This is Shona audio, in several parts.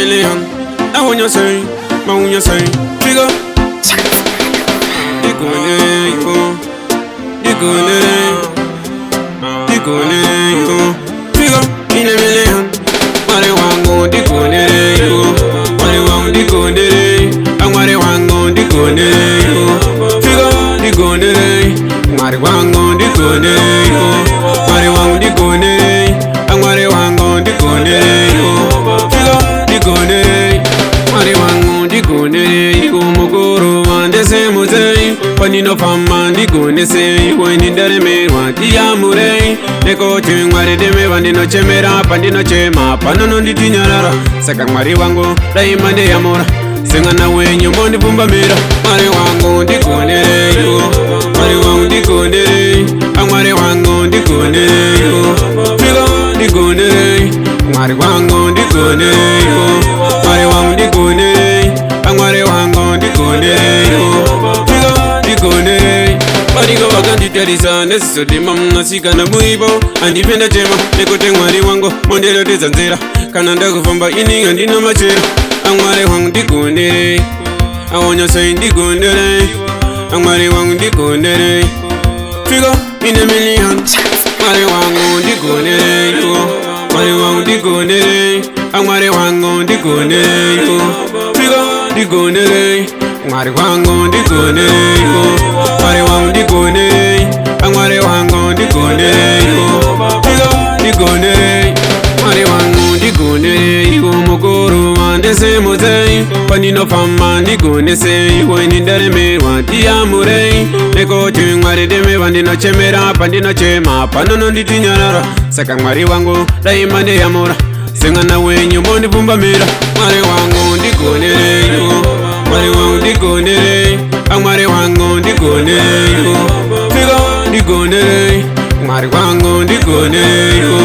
million. I want you say, I want you say, figure. Figure in a million. What I want go the good what I want the good and what I want go the good figure the good what I want go the good what I want the good and what I want go the good figure the good what I want go the good you muguru and the same way when you know from man the good say when in the me want the amure the coaching what they me when no chemera pandino chema panono ndi tinyara saka mwari wangu daima ndi amora singa na wenyu mondi pumba mira mwari wangu ndikone yo mwari wangu ndikone mwari wangu ndikone yo figo ndikone mwari wangu ndikone yo mwari wangu ndikone mwari wangu ndikone yo figo ndikone Parigo wakandi terisa neso de mamna sika na muibo andipenda chema nekote mwari wangu mondelo tezanzera kana ndakufamba ini andino machera amwari wangu ndikondere awonya sai ndikondere amwari wangu ndikondere figo in a million mwari wangu ndikondere yo mwari wangu ndikondere amwari wangu ndikondere yo figo ndikondere mwari wangu ndikondere yo mwari wangu ndikondere amwari wangu ndikondere yo figo ndikondere mwari wangu ndikondere yo mukuru wandese muzei panino fama ndikondese weni ndareme wati amure neko chimwari deme wandino chemera pandino chema panono nditinyarara saka mwari wangu daima ndeyamura singa na wenyu mondi pumba mira mwari wangu ndikondere yo mwari wangu ndikondere amwari wangu ndikondere yo figo ndikondere mwari wangu ndikondere yo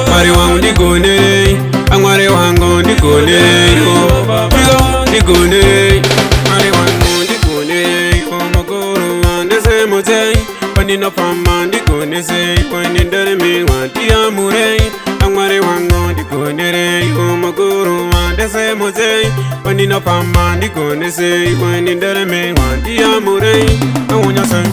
mwari wangu ndikondere amwari wangu ndikondere yo figo ndikondere mwari wangu ndikondere yo mukuru wandese muzei pandino fama ndikondese kweni ndareme wati amure amwari wangu ndikondere yo mukuru wandese muzei pandino fama ndikondese kweni ndareme wati amure awonya sai